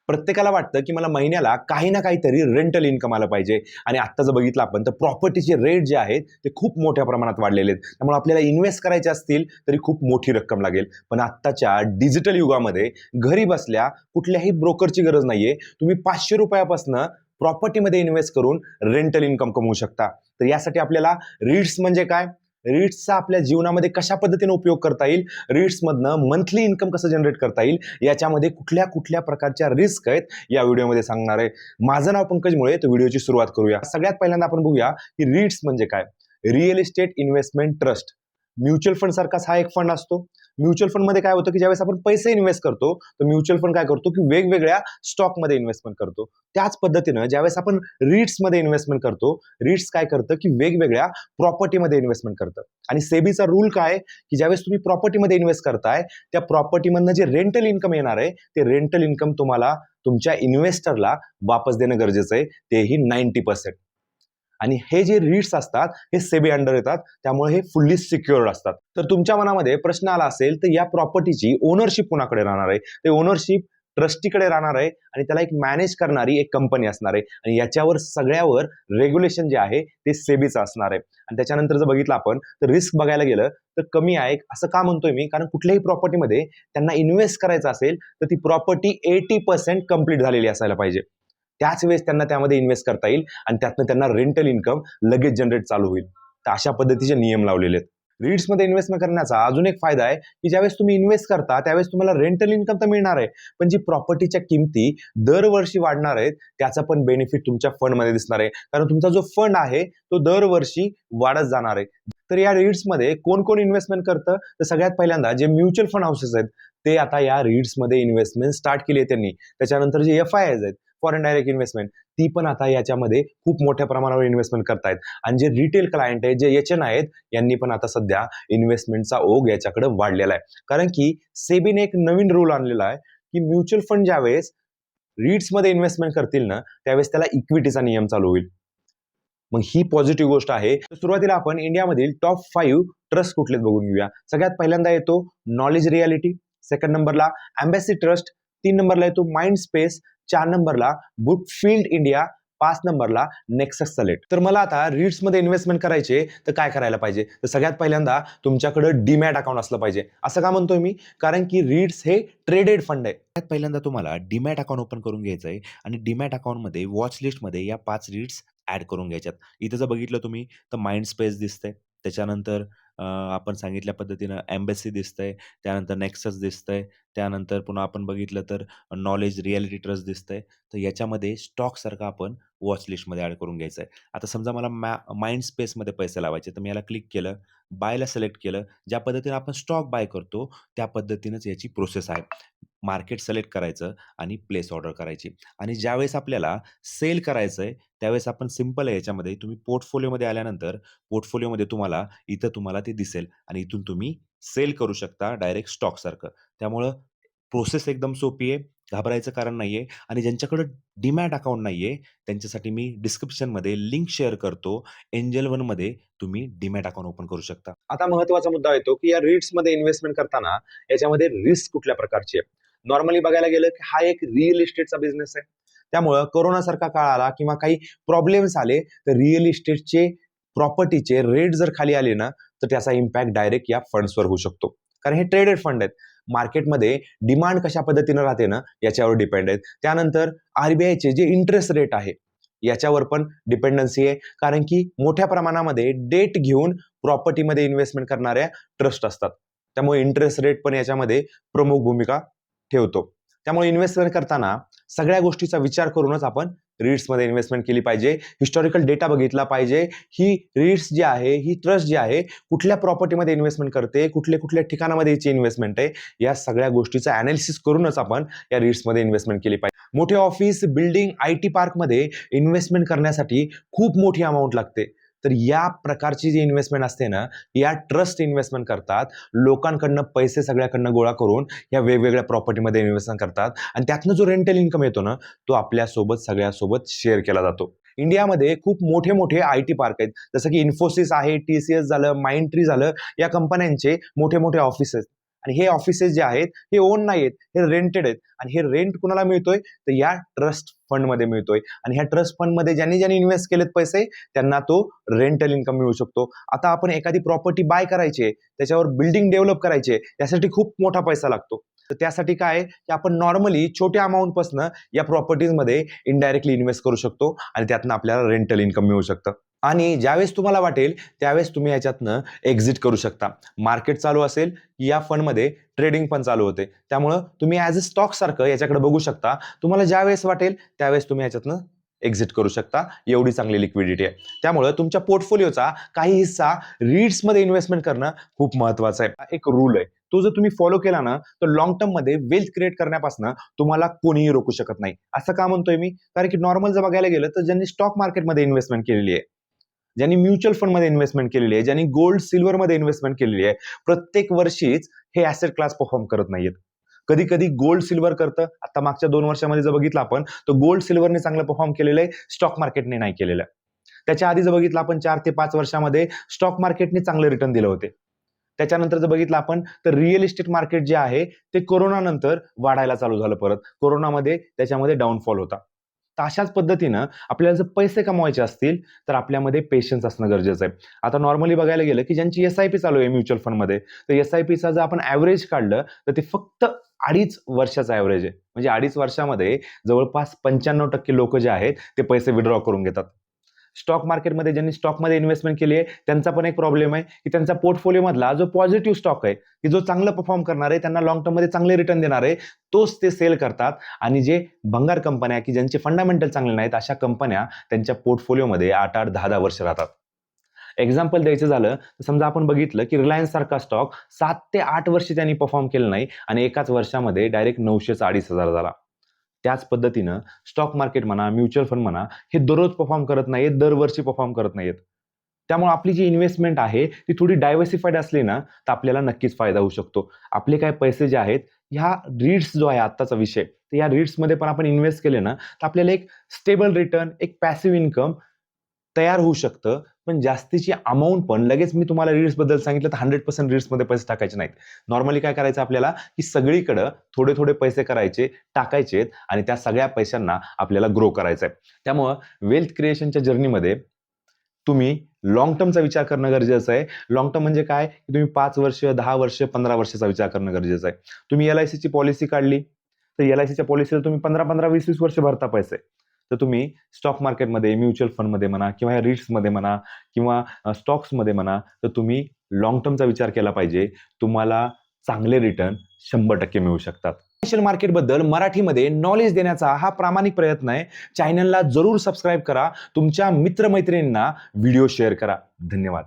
प्रत्येकाला वाटतं की मला महिन्याला काही ना काहीतरी रेंटल इन्कम आलं पाहिजे आणि आत्ता जर बघितलं आपण तर प्रॉपर्टीचे रेट जे आहेत ते खूप मोठ्या प्रमाणात वाढलेले आहेत. त्यामुळे आपल्याला इन्व्हेस्ट करायचे असतील तरी खूप मोठी रक्कम लागेल. पण आत्ताच्या डिजिटल युगामध्ये घरी बसल्या कुठल्याही ब्रोकरची गरज नाहीये. तुम्ही 500 रुपयापासून प्रॉपर्टीमध्ये इन्व्हेस्ट करून रेंटल इन्कम कमवू शकता. तर यासाठी आपल्याला रीट्स म्हणजे काय, रीट्सचा आपल्या जीवनामध्ये कशा पद्धतीने उपयोग करता येईल, रीट्समधनं मंथली इन्कम कसं जनरेट करता येईल, याच्यामध्ये कुठल्या कुठल्या प्रकारच्या रिस्क आहेत या व्हिडिओमध्ये सांगणार आहे. माझं नाव पंकज मुळे. तर व्हिडिओची सुरुवात करूया. सगळ्यात पहिल्यांदा आपण बघूया की रीट्स म्हणजे काय. Real estate investment trust. Mutual fund सारखाच हा एक फंड असतो. म्युच्युअल फंड मध्ये काय होतं की ज्यावेळेस आपण पैसे इन्व्हेस्ट करतो तर म्युच्युअल फंड काय करतो की वेगवेगळ्या स्टॉकमध्ये इन्व्हेस्टमेंट करतो. त्याच पद्धतीनं ज्यावेळेस आपण रीट्समध्ये इन्व्हेस्टमेंट करतो, रीट्स काय करतं की वेगवेगळ्या प्रॉपर्टीमध्ये इन्व्हेस्टमेंट करतं. आणि सेबीचा रूल काय की ज्यावेळेस तुम्ही प्रॉपर्टीमध्ये इन्व्हेस्ट करताय त्या प्रॉपर्टीमधनं जे रेंटल इन्कम येणार आहे ते रेंटल इन्कम तुम्हाला तुमच्या इन्व्हेस्टरला वापस देणं गरजेचं आहे, तेही 90%. आणि हे जे रीट्स असतात हे सेबी अंडर येतात, त्यामुळे हे फुल्ली सिक्युअर्ड असतात. तर तुमच्या मनामध्ये प्रश्न आला असेल तर या प्रॉपर्टीची ओनरशिप कुणाकडे राहणार आहे. ते ओनरशिप ट्रस्टीकडे राहणार आहे आणि त्याला एक मॅनेज करणारी एक कंपनी असणार आहे आणि याच्यावर सगळ्यावर रेग्युलेशन जे आहे ते सेबीचं असणार आहे. आणि त्याच्यानंतर जर बघितलं आपण तर रिस्क बघायला गेलं तर कमी आहे. असं का म्हणतोय मी, कारण कुठल्याही प्रॉपर्टीमध्ये त्यांना इन्व्हेस्ट करायचं असेल तर ती प्रॉपर्टी 80% कंप्लीट झालेली असायला पाहिजे. त्याच वेळेस त्यांना त्यामध्ये इन्व्हेस्ट करता येईल आणि त्यातनं त्यांना रेंटल इन्कम लगेच जनरेट चालू होईल. तर अशा पद्धतीचे नियम लावलेले आहेत. रीट्समध्ये इन्व्हेस्टमेंट करण्याचा अजून एक फायदा आहे की ज्यावेळेस तुम्ही इन्व्हेस्ट करता त्यावेळेस तुम्हाला रेंटल इन्कम तर मिळणार आहे, पण जी प्रॉपर्टीच्या किमती दरवर्षी वाढणार आहेत त्याचा पण बेनिफिट तुमच्या फंडमध्ये दिसणार आहे, कारण तुमचा जो फंड आहे तो दरवर्षी वाढत जाणार आहे. तर या रीट्समध्ये कोण कोण इन्व्हेस्टमेंट करतं, तर सगळ्यात पहिल्यांदा जे म्युच्युअल फंड हाऊसेस आहेत ते आता या रीट्समध्ये इन्व्हेस्टमेंट स्टार्ट केली आहे त्यांनी. त्याच्यानंतर जे FIIs आहेत, फॉरेन डायरेक्ट इन्व्हेस्टमेंट, ती पण आता याच्यामध्ये खूप मोठ्या प्रमाणावर इन्व्हेस्टमेंट करतायत. आणि जे रिटेल क्लायंट आहेत, जे HN आहेत, यांनी पण आता सध्या इन्व्हेस्टमेंटचा ओघ याच्याकडे वाढलेला आहे. कारण की सेबीने एक नवीन रूल आणलेला आहे की म्युच्युअल फंड ज्यावेळेस रीट्समध्ये इन्व्हेस्टमेंट करतील ना त्यावेळेस त्याला इक्विटीचा नियम चालू होईल. मग ही पॉझिटिव्ह गोष्ट आहे. तर सुरुवातीला आपण इंडियामधील टॉप 5 ट्रस्ट कुठलेत बघून घेऊया. सगळ्यात पहिल्यांदा येतो नॉलेज रियालिटी, सेकंड नंबरला एम्बॅसी ट्रस्ट, 3 नंबरला येतो माइंड स्पेस, 4 नंबरला बुकफील्ड इंडिया, 5 नंबरला नेक्सस सलेक्ट. तर मला आता रीट्समध्ये इन्व्हेस्टमेंट करायचे तर काय करायला पाहिजे, तर सगळ्यात पहिल्यांदा तुमच्याकडे डीमॅट अकाउंट असलं पाहिजे. असं का म्हणतोय मी, कारण की रीट्स हे ट्रेडेड फंड आहे. सगळ्यात पहिल्यांदा तुम्हाला डीमॅट अकाउंट ओपन करून घ्यायचं आहे आणि डीमॅट अकाउंटमध्ये वॉच लिस्टमध्ये या 5 रीट्स ॲड करून घ्यायच्यात. इथं जर बघितलं तुम्ही तर माइंड स्पेस दिसतंय. त्याच्यानंतर आपण सांगितल्या पद्धतीनं एम्बॅसी दिसतंय. त्यानंतर नेक्सस दिसतंय. त्यानंतर पुन्हा आपण बघितलं तर नॉलेज रिॲलिटी ट्रस्ट दिसतंय. तर याच्यामध्ये स्टॉकसारखं आपण वॉच लिस्टमध्ये ॲड करून घ्यायचं आहे. आता समजा मला माइंड स्पेसमध्ये पैसे लावायचे, तर मी याला क्लिक केलं, बायला सिलेक्ट केलं. ज्या पद्धतीने आपण स्टॉक बाय करतो त्या पद्धतीनंच याची प्रोसेस आहे. मार्केट सिलेक्ट करायचं आणि प्लेस ऑर्डर करायची. आणि ज्यावेळेस आपल्याला सेल करायचं आहे त्यावेळेस आपण सिंपल आहे, याच्यामध्ये तुम्ही पोर्टफोलिओमध्ये आल्यानंतर पोर्टफोलिओमध्ये तुम्हाला ते दिसेल आणि इथून तुम्ही सेल करू शकता डायरेक्ट स्टॉकसारखं. त्यामुळं प्रोसेस एकदम सोपी आहे. घाबरायचं कारण नाहीये. आणि ज्यांच्याकडं डीमॅट अकाउंट नाहीये त्यांच्यासाठी मी डिस्क्रिप्शनमध्ये लिंक शेअर करतो. एंजल वनमध्ये तुम्ही डीमॅट अकाउंट ओपन करू शकता. आता महत्त्वाचा मुद्दा येतो की या रीट्समध्ये इन्व्हेस्टमेंट करताना याच्यामध्ये रिस्क कुठल्या प्रकारची आहे. नॉर्मली बघायला गेलं की हा एक रिअल इस्टेटचा बिझनेस आहे. त्यामुळं कोरोनासारखा काळ आला किंवा काही प्रॉब्लेम्स आले तर रिअल इस्टेटचे प्रॉपर्टीचे रेट जर खाली आले ना तर त्याचा इम्पॅक्ट डायरेक्ट या फंड्सवर होऊ शकतो, कारण हे ट्रेडेड फंड आहेत. मार्केटमध्ये डिमांड कशा पद्धतीनं राहते ना याच्यावर डिपेंड आहेत. त्यानंतर RBIचे जे इंटरेस्ट रेट आहे याच्यावर पण डिपेंडन्सी आहे, कारण की मोठ्या प्रमाणामध्ये डेट घेऊन प्रॉपर्टीमध्ये इन्व्हेस्टमेंट करणाऱ्या ट्रस्ट असतात. त्यामुळे इंटरेस्ट रेट पण याच्यामध्ये प्रमुख भूमिका ठेवतो. त्यामुळे इन्व्हेस्टमेंट करताना सगळ्या गोष्टीचा विचार करूनच आपण रीट्समध्ये इन्व्हेस्टमेंट केली पाहिजे. हिस्टॉरिकल डेटा बघितला पाहिजे. ही रीट्स जी आहे, ही ट्रस्ट जी आहे कुठल्या प्रॉपर्टीमध्ये इन्व्हेस्टमेंट करते, कुठल्या कुठल्या ठिकाणामध्ये याची इन्व्हेस्टमेंट आहे, या सगळ्या गोष्टीचं अनालिसिस करूनच आपण या रीट्समध्ये इन्व्हेस्टमेंट केली पाहिजे. मोठे ऑफिस बिल्डिंग IT पार्कमध्ये इन्व्हेस्टमेंट करण्यासाठी खूप मोठी अमाऊंट लागते. तर या प्रकारची जी इन्व्हेस्टमेंट असते ना या ट्रस्ट इन्व्हेस्टमेंट करतात. लोकांकडनं पैसे सगळ्याकडनं गोळा करून या वेगवेगळ्या प्रॉपर्टीमध्ये इन्व्हेस्टमेंट करतात आणि त्यातनं जो रेंटल इन्कम येतो ना तो आपल्यासोबत सगळ्यासोबत शेअर केला जातो. इंडियामध्ये खूप मोठे मोठे IT पार्क आहेत, जसं की इन्फोसिस आहे, TCS झालं, माइंडट्री झालं, या कंपन्यांचे मोठे मोठे ऑफिस आहेत. आणि हे ऑफिसेस जे आहेत हे ओन नाही आहेत, हे रेंटेड आहेत. आणि हे रेंट कुणाला मिळतोय तर या ट्रस्ट फंडमध्ये मिळतोय. आणि ह्या ट्रस्ट फंडमध्ये ज्यांनी इन्व्हेस्ट केलेत पैसे त्यांना तो रेंटल इन्कम मिळू शकतो. आता आपण एखादी प्रॉपर्टी बाय करायची आहे, त्याच्यावर बिल्डिंग डेव्हलप करायची आहे, त्यासाठी खूप मोठा पैसा लागतो. तर त्यासाठी काय आहे की आपण नॉर्मली छोट्या अमाऊंटपासून या प्रॉपर्टीजमध्ये इनडायरेक्टली इन्व्हेस्ट करू शकतो आणि त्यातनं आपल्याला रेंटल इन्कम मिळू शकतं. आणि ज्यावेळेस तुम्हाला वाटेल त्यावेळेस तुम्ही याच्यातनं एक्झिट करू शकता. मार्केट चालू असेल की या फंडमध्ये ट्रेडिंग पण चालू होते. त्यामुळं तुम्ही ॲज अ स्टॉक सारखं याच्याकडे बघू शकता. तुम्हाला ज्यावेळेस वाटेल त्यावेळेस तुम्ही याच्यातनं एक्झिट करू शकता. एवढी चांगली लिक्विडिटी आहे. त्यामुळं तुमच्या पोर्टफोलिओचा काही हिस्सा रीट्समध्ये इन्व्हेस्टमेंट करणं खूप महत्त्वाचं आहे. एक रूल आहे. तो जर तुम्ही फॉलो केला ना तर लॉंग टर्ममध्ये वेल्थ क्रिएट करण्यापासून तुम्हाला कोणीही रोखू शकत नाही. असं का म्हणतोय मी? कारण की नॉर्मल जर बघायला गेलं तर ज्यांनी स्टॉक मार्केटमध्ये इन्व्हेस्टमेंट केलेली आहे, ज्यांनी म्युच्युअल फंडमध्ये इन्व्हेस्टमेंट केलेली आहे, ज्यांनी गोल्ड सिल्वरमध्ये इन्व्हेस्टमेंट केलेली आहे, प्रत्येक वर्षीच हे ॲसेट क्लास परफॉर्म करत नाहीयेत. कधी कधी गोल्ड सिल्वर करतं. आता मागच्या 2 वर्षामध्ये जर बघितलं आपण तर गोल्ड सिल्वरने चांगलं परफॉर्म केलेलं आहे, स्टॉक मार्केटने नाही केलेलं आहे. त्याच्या आधी जर बघितलं आपण 4 ते 5 वर्षामध्ये स्टॉक मार्केटने चांगले रिटर्न दिले होते. त्याच्यानंतर जर बघितलं आपण तर रिअल इस्टेट मार्केट जे आहे ते कोरोना नंतर वाढायला चालू झालं परत. कोरोनामध्ये त्याच्यामध्ये डाऊनफॉल होता. तर अशाच पद्धतीनं आपल्याला जर पैसे कमवायचे असतील तर आपल्यामध्ये पेशन्स असणं गरजेचं आहे. आता नॉर्मली बघायला गेलं की ज्यांची SIP चालू आहे म्युच्युअल फंडमध्ये, तर SIPचा जर आपण ॲव्हरेज काढलं तर ते फक्त 2.5 वर्षाचं ॲव्हरेज आहे. म्हणजे 2.5 वर्षामध्ये जवळपास 95% लोक जे आहेत ते पैसे विड्रॉ करून घेतात. स्टॉक मार्केटमध्ये ज्यांनी स्टॉकमध्ये इन्व्हेस्टमेंट केली आहे त्यांचा पण एक प्रॉब्लेम आहे की त्यांचा पोर्टफोलिओमधला जो पॉझिटिव्ह स्टॉक आहे की जो चांगलं परफॉर्म करणार आहे, त्यांना लॉंग टर्ममध्ये चांगले रिटर्न देणार आहे, तोच ते सेल करतात. आणि जे भंगार कंपन्या की ज्यांचे फंडामेंटल चांगले नाहीत अशा कंपन्या त्यांच्या पोर्टफोलिओमध्ये 8-8, 10-10 वर्ष राहतात. एक्झाम्पल द्यायचं झालं तर समजा आपण बघितलं की रिलायन्स सारखा स्टॉक 7 ते 8 वर्ष त्यांनी परफॉर्म केलं नाही आणि एकाच वर्षामध्ये डायरेक्ट 900चा 2,500 झाला. त्याच पद्धतीनं स्टॉक मार्केट म्हणा, म्युच्युअल फंड म्हणा, हे दररोज परफॉर्म करत नाहीत, दरवर्षी परफॉर्म करत नाहीत. त्यामुळे आपली जी इन्व्हेस्टमेंट आहे ती थोडी डायव्हर्सिफाईड असली ना तर आपल्याला नक्कीच फायदा होऊ शकतो. आपले काय पैसे जे आहेत ह्या रीट्स जो आहे आत्ताचा विषय, तर या रीट्समध्ये पण आपण इन्व्हेस्ट केले ना तर आपल्याला एक स्टेबल रिटर्न, एक पॅसिव्ह इन्कम तयार होऊ शकतं. पण जास्तीची अमाऊंट पण लगेच मी तुम्हाला रीट्सबद्दल सांगितलं तर 100% रीट्समध्ये पैसे टाकायचे नाहीत. नॉर्मली काय करायचं आपल्याला की सगळीकडं थोडे थोडे पैसे करायचे, टाकायचे आणि त्या सगळ्या पैशांना आपल्याला ग्रो करायचं आहे. त्यामुळं वेल्थ क्रिएशनच्या जर्नीमध्ये तुम्ही लॉंग टर्मचा विचार करणं गरजेचं आहे. लॉंग टर्म म्हणजे काय? की तुम्ही 5 वर्ष, 10 वर्ष, 15 वर्षाचा विचार करणं गरजेचं आहे. तुम्ही LICची पॉलिसी काढली, तर LICच्या पॉलिसीला तुम्ही 15-15, 20-20 वर्ष भरता पैसे. तर तुम्ही स्टॉक मार्केटमध्ये, म्युच्युअल फंडमध्ये म्हणा किंवा या रीट्समध्ये म्हणा किंवा स्टॉक्समध्ये म्हणा, तर तुम्ही लॉंग टर्मचा विचार केला पाहिजे. तुम्हाला चांगले रिटर्न 100% मिळू शकतात. फायनान्शियल मार्केटबद्दल मराठीमध्ये नॉलेज देण्याचा हा प्रामाणिक प्रयत्न आहे. चॅनलला जरूर सबस्क्राईब करा. तुमच्या मित्रमैत्रिणींना व्हिडिओ शेअर करा. धन्यवाद.